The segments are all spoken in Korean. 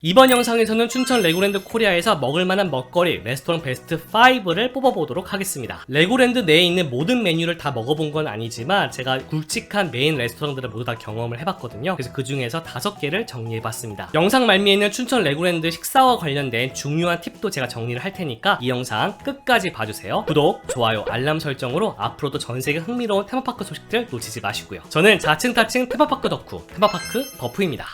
이번 영상에서는 춘천 레고랜드 코리아에서 먹을만한 먹거리 레스토랑 베스트 5를 뽑아보도록 하겠습니다. 레고랜드 내에 있는 모든 메뉴를 다 먹어본 건 아니지만 제가 굵직한 메인 레스토랑들을 모두 다 경험을 해봤거든요. 그래서 그 중에서 5개를 정리해봤습니다. 영상 말미에는 춘천 레고랜드 식사와 관련된 중요한 팁도 제가 정리를 할 테니까 이 영상 끝까지 봐주세요. 구독, 좋아요, 알람 설정으로 앞으로도 전세계 흥미로운 테마파크 소식들 놓치지 마시고요. 저는 자칭타칭 테마파크 덕후, 테마파크 버프입니다.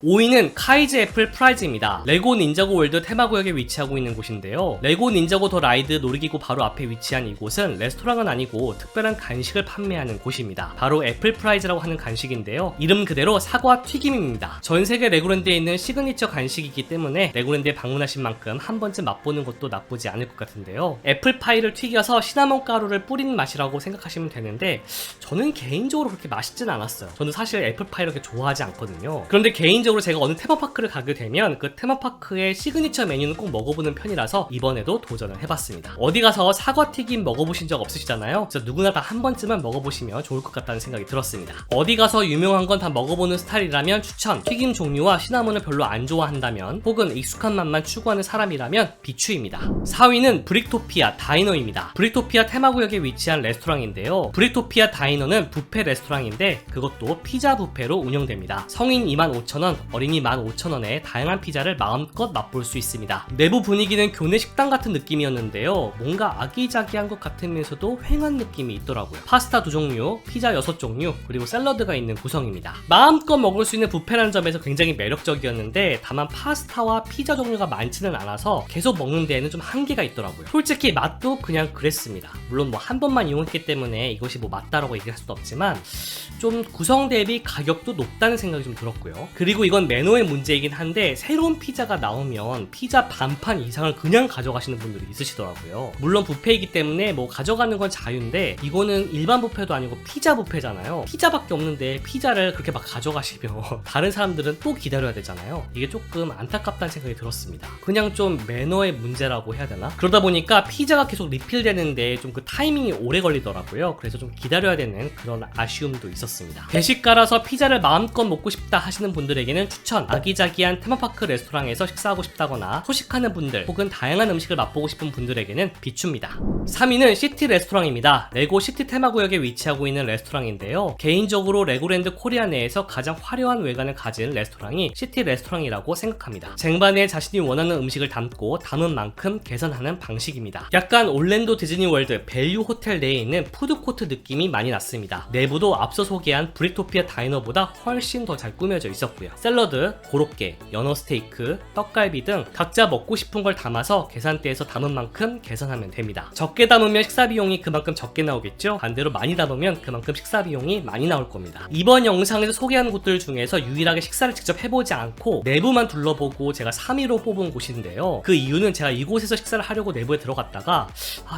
5위는 카이즈 애플 프라이즈입니다. 레고 닌자고 월드 테마구역에 위치하고 있는 곳인데요. 레고 닌자고 더 라이드 놀이기구 바로 앞에 위치한 이곳은 레스토랑은 아니고 특별한 간식을 판매하는 곳입니다. 바로 애플 프라이즈라고 하는 간식인데요. 이름 그대로 사과 튀김입니다. 전세계 레고랜드에 있는 시그니처 간식이기 때문에 레고랜드에 방문하신 만큼 한 번쯤 맛보는 것도 나쁘지 않을 것 같은데요. 애플파이를 튀겨서 시나몬 가루를 뿌린 맛이라고 생각하시면 되는데 저는 개인적으로 그렇게 맛있진 않았어요. 저는 사실 애플파이를 그렇게 좋아하지 않거든요. 그런데 개인적으로 제가 어느 테마파크를 가게 되면 그 테마파크의 시그니처 메뉴는 꼭 먹어보는 편이라서 이번에도 도전을 해봤습니다. 어디 가서 사과튀김 먹어보신 적 없으시잖아요. 그래서 누구나 다 한 번쯤은 먹어보시면 좋을 것 같다는 생각이 들었습니다. 어디 가서 유명한 건 다 먹어보는 스타일이라면 추천, 튀김 종류와 시나몬을 별로 안 좋아한다면 혹은 익숙한 맛만 추구하는 사람이라면 비추입니다. 4위는 브릭토피아 다이너입니다. 브릭토피아 테마구역에 위치한 레스토랑인데요. 브릭토피아 다이너는 뷔페 레스토랑인데 그것도 피자 뷔페로 운영됩니다. 성인 25,000원, 어린이 15,000원에 다양한 피자를 마음껏 맛볼 수 있습니다. 내부 분위기는 교내 식당 같은 느낌이었는데요. 뭔가 아기자기한 것 같으면서도 휑한 느낌이 있더라고요. 파스타 2종류, 피자 6종류, 그리고 샐러드가 있는 구성입니다. 마음껏 먹을 수 있는 뷔페라는 점에서 굉장히 매력적이었는데 다만 파스타와 피자 종류가 많지는 않아서 계속 먹는 데에는 좀 한계가 있더라고요. 솔직히 맛도 그냥 그랬습니다. 물론 뭐 한 번만 이용했기 때문에 이것이 뭐 맞다라고 얘기할 수도 없지만 좀 구성 대비 가격도 높다는 생각이 좀 들었고요. 그리고 이건 매너의 문제이긴 한데 새로운 피자가 나오면 피자 반판 이상을 그냥 가져가시는 분들이 있으시더라고요. 물론 뷔페이기 때문에 뭐 가져가는 건 자유인데 이거는 일반 뷔페도 아니고 피자 뷔페잖아요. 피자밖에 없는데 피자를 그렇게 막 가져가시면 다른 사람들은 또 기다려야 되잖아요. 이게 조금 안타깝다는 생각이 들었습니다. 그냥 좀 매너의 문제라고 해야 되나? 그러다 보니까 피자가 계속 리필되는데 좀 그 타이밍이 오래 걸리더라고요. 그래서 좀 기다려야 되는 그런 아쉬움도 있었습니다. 대식가라서 피자를 마음껏 먹고 싶다 하시는 분들에게는 추천! 아기자기한 테마파크 레스토랑에서 식사하고 싶다거나 소식하는 분들 혹은 다양한 음식을 맛보고 싶은 분들에게는 비추입니다. 3위는 시티 레스토랑입니다. 레고 시티 테마구역에 위치하고 있는 레스토랑인데요. 개인적으로 레고랜드 코리아 내에서 가장 화려한 외관을 가진 레스토랑이 시티 레스토랑이라고 생각합니다. 쟁반에 자신이 원하는 음식을 담고 담은 만큼 계산하는 방식입니다. 약간 올랜도 디즈니월드 밸류 호텔 내에 있는 푸드코트 느낌이 많이 났습니다. 내부도 앞서 소개한 브릭토피아 다이너보다 훨씬 더 잘 꾸며져 있었고요. 샐러드, 고로케, 연어 스테이크, 떡갈비 등 각자 먹고 싶은 걸 담아서 계산대에서 담은 만큼 계산하면 됩니다. 적게 담으면 식사 비용이 그만큼 적게 나오겠죠? 반대로 많이 담으면 그만큼 식사 비용이 많이 나올 겁니다. 이번 영상에서 소개하는 곳들 중에서 유일하게 식사를 직접 해보지 않고 내부만 둘러보고 제가 3위로 뽑은 곳인데요. 그 이유는 제가 이곳에서 식사를 하려고 내부에 들어갔다가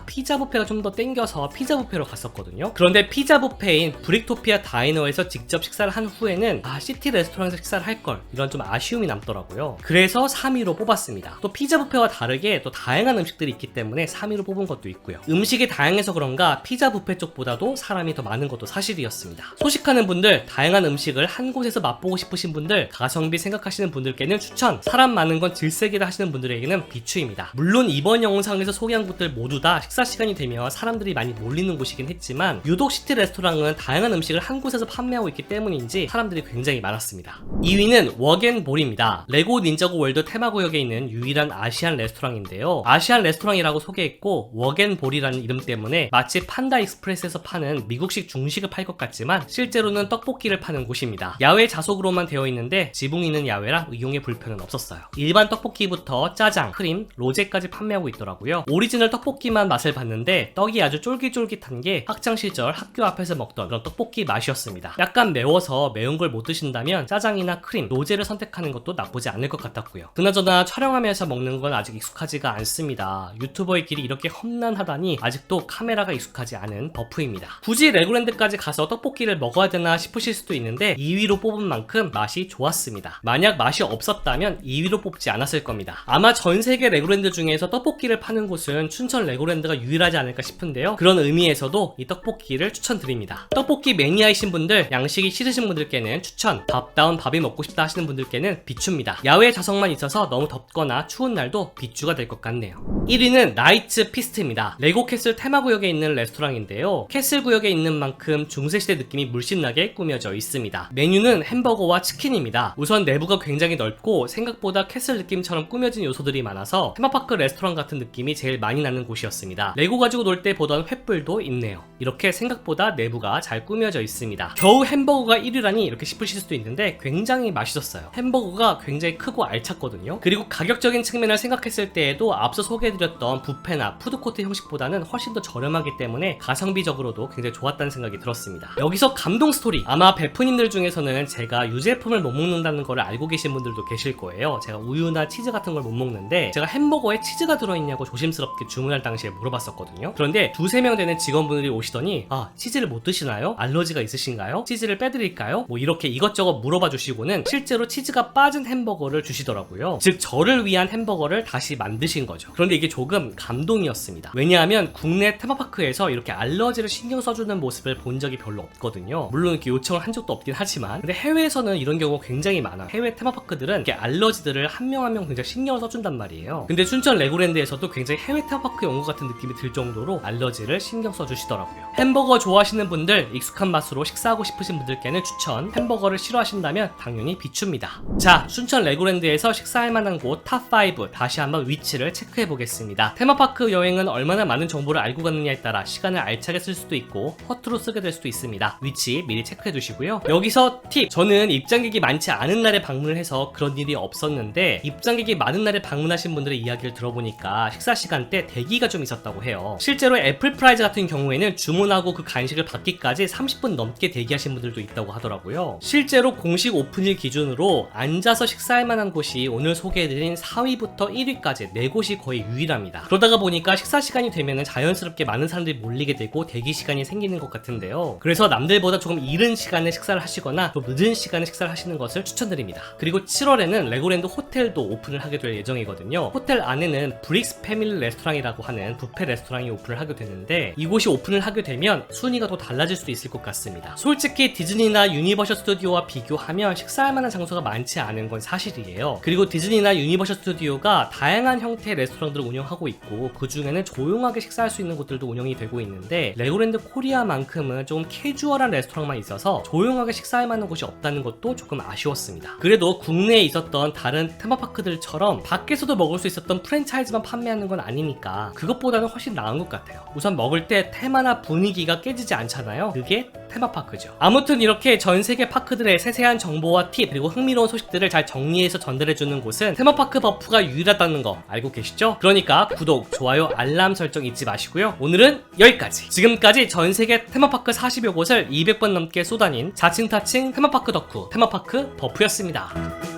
피자 뷔페가 좀 더 땡겨서 피자 뷔페로 갔었거든요. 그런데 피자 뷔페인 브릭토피아 다이너에서 직접 식사를 한 후에는 시티 레스토랑에서 식사를 할 걸 이런 좀 아쉬움이 남더라고요. 그래서 3위로 뽑았습니다. 또 피자 뷔페와 다르게 또 다양한 음식들이 있기 때문에 3위로 뽑은 것도 있고요. 음식이 다양해서 그런가 피자 뷔페 쪽보다도 사람이 더 많은 것도 사실이었습니다. 소식하는 분들, 다양한 음식을 한 곳에서 맛보고 싶으신 분들, 가성비 생각하시는 분들께는 추천! 사람 많은 건 질색이다 하시는 분들에게는 비추입니다. 물론 이번 영상에서 소개한 곳들 모두 다 식사 시간이 되면 사람들이 많이 몰리는 곳이긴 했지만 유독 시티 레스토랑은 다양한 음식을 한 곳에서 판매하고 있기 때문인지 사람들이 굉장히 많았습니다. 2위는 워겐볼입니다. 레고 닌자고 월드 테마구역에 있는 유일한 아시안 레스토랑인데요. 아시안 레스토랑이라고 소개했고 워겐볼이라는 이름 때문에 마치 판다 익스프레스에서 파는 미국식 중식을 팔 것 같지만 실제로는 떡볶이를 파는 곳입니다. 야외 좌석으로만 되어 있는데 지붕이 있는 야외라 이용에 불편은 없었어요. 일반 떡볶이부터 짜장, 크림, 로제까지 판매하고 있더라고요. 오리지널 떡볶이만 맛을 봤는데 떡이 아주 쫄깃쫄깃한 게 학창시절 학교 앞에서 먹던 그런 떡볶이 맛이었습니다. 약간 매워서 매운 걸 못 드신다면 짜장이나 크림, 크림, 로제를 선택하는 것도 나쁘지 않을 것 같았고요. 그나저나 촬영하면서 먹는 건 아직 익숙하지가 않습니다. 유튜버의 길이 이렇게 험난하다니 아직도 카메라가 익숙하지 않은 버프입니다. 굳이 레고랜드까지 가서 떡볶이를 먹어야 되나 싶으실 수도 있는데 2위로 뽑은 만큼 맛이 좋았습니다. 만약 맛이 없었다면 2위로 뽑지 않았을 겁니다. 아마 전 세계 레고랜드 중에서 떡볶이를 파는 곳은 춘천 레고랜드가 유일하지 않을까 싶은데요. 그런 의미에서도 이 떡볶이를 추천드립니다. 떡볶이 매니아이신 분들, 양식이 싫으신 분들께는 추천, 밥다운 밥이 먹고 싶다 하시는 분들께는 비추입니다. 야외 좌석만 있어서 너무 덥거나 추운 날도 비추가 될 것 같네요. 1위는 나이츠 피스트입니다. 레고 캐슬 테마구역에 있는 레스토랑인데요. 캐슬 구역에 있는 만큼 중세시대 느낌이 물씬 나게 꾸며져 있습니다. 메뉴는 햄버거와 치킨입니다. 우선 내부가 굉장히 넓고 생각보다 캐슬 느낌처럼 꾸며진 요소들이 많아서 테마파크 레스토랑 같은 느낌이 제일 많이 나는 곳이었습니다. 레고 가지고 놀 때 보던 횃불도 있네요. 이렇게 생각보다 내부가 잘 꾸며져 있습니다. 겨우 햄버거가 1위라니 이렇게 싶으실 수도 있는데 굉장히 맛있었어요. 햄버거가 굉장히 크고 알찼거든요. 그리고 가격적인 측면을 생각했을 때에도 앞서 소개해드렸던 뷔페나 푸드코트 형식보다는 훨씬 더 저렴하기 때문에 가성비적으로도 굉장히 좋았다는 생각이 들었습니다. 여기서 감동 스토리, 아마 베프님들 중에서는 제가 유제품을 못 먹는다는 걸 알고 계신 분들도 계실 거예요. 제가 우유나 치즈 같은 걸 못 먹는데 제가 햄버거에 치즈가 들어있냐고 조심스럽게 주문할 당시에 물어봤었거든요. 그런데 2-3명 되는 직원분들이 오시더니 치즈를 못 드시나요? 알러지가 있으신가요? 치즈를 빼드릴까요? 뭐 이렇게 이것저것 물어봐 주시고는 실제로 치즈가 빠진 햄버거를 주시더라고요. 즉 저를 위한 햄버거를 다시 만드신 거죠. 그런데 이게 조금 감동이었습니다. 왜냐하면 국내 테마파크에서 이렇게 알러지를 신경 써주는 모습을 본 적이 별로 없거든요. 물론 이렇게 요청을 한 적도 없긴 하지만, 근데 해외에서는 이런 경우가 굉장히 많아요. 해외 테마파크들은 이렇게 알러지들을 한 명 한 명 굉장히 신경을 써준단 말이에요. 근데 춘천 레고랜드에서도 굉장히 해외 테마파크에 온 것 같은 느낌이 들 정도로 알러지를 신경 써주시더라고요. 햄버거 좋아하시는 분들, 익숙한 맛으로 식사하고 싶으신 분들께는 추천, 햄버거를 싫어하신다면 당연히 비추입니다. 자, 춘천 레고랜드에서 식사할 만한 곳 탑5 다시 한번 위치를 체크해 보겠습니다. 테마파크 여행은 얼마나 많은 정보를 알고 가느냐에 따라 시간을 알차게 쓸 수도 있고 허투루 쓰게 될 수도 있습니다. 위치 미리 체크해 두시고요. 여기서 팁! 저는 입장객이 많지 않은 날에 방문을 해서 그런 일이 없었는데 입장객이 많은 날에 방문하신 분들의 이야기를 들어보니까 식사 시간대 대기가 좀 있었다고 해요. 실제로 애플프라이즈 같은 경우에는 주문하고 그 간식을 받기까지 30분 넘게 대기하신 분들도 있다고 하더라고요. 실제로 공식 오픈일 기준으로 앉아서 식사할 만한 곳이 오늘 소개해드린 4위부터 1위까지 4곳이 거의 유일합니다. 그러다가 보니까 식사 시간이 되면 자연스럽게 많은 사람들이 몰리게 되고 대기 시간이 생기는 것 같은데요. 그래서 남들보다 조금 이른 시간에 식사를 하시거나 좀 늦은 시간에 식사를 하시는 것을 추천드립니다. 그리고 7월에는 레고랜드 호텔도 오픈을 하게 될 예정이거든요. 호텔 안에는 브릭스 패밀리 레스토랑이라고 하는 뷔페 레스토랑이 오픈을 하게 되는데 이곳이 오픈을 하게 되면 순위가 또 달라질 수도 있을 것 같습니다. 솔직히 디즈니나 유니버셜 스튜디오와 비교하면 식사할 만한 장소가 많지 않은 건 사실이에요. 그리고 디즈니나 유니버셜 스튜디오가 다양한 형태의 레스토랑들을 운영하고 있고 그 중에는 조용하게 식사할 수 있는 곳들도 운영이 되고 있는데 레고랜드 코리아만큼은 좀 캐주얼한 레스토랑만 있어서 조용하게 식사할 만한 곳이 없다는 것도 조금 아쉬웠습니다. 그래도 국내에 있었던 다른 테마파크들처럼 밖에서도 먹을 수 있었던 프랜차이즈만 판매하는 건 아니니까 그것보다는 훨씬 나은 것 같아요. 우선 먹을 때 테마나 분위기가 깨지지 않잖아요. 그게 테마파크죠. 아무튼 이렇게 전 세계 파크들의 세세한 정보와 팁 그리고 흥미로운 소식들을 잘 정리해서 전달해주는 곳은 테마파크 버프가 유일하다는 거 알고 계시죠? 그러니까 구독, 좋아요, 알람 설정 잊지 마시고요. 오늘은 여기까지. 지금까지 전 세계 테마파크 40여 곳을 200번 넘게 쏘다닌 자칭타칭 테마파크 덕후 테마파크 버프였습니다.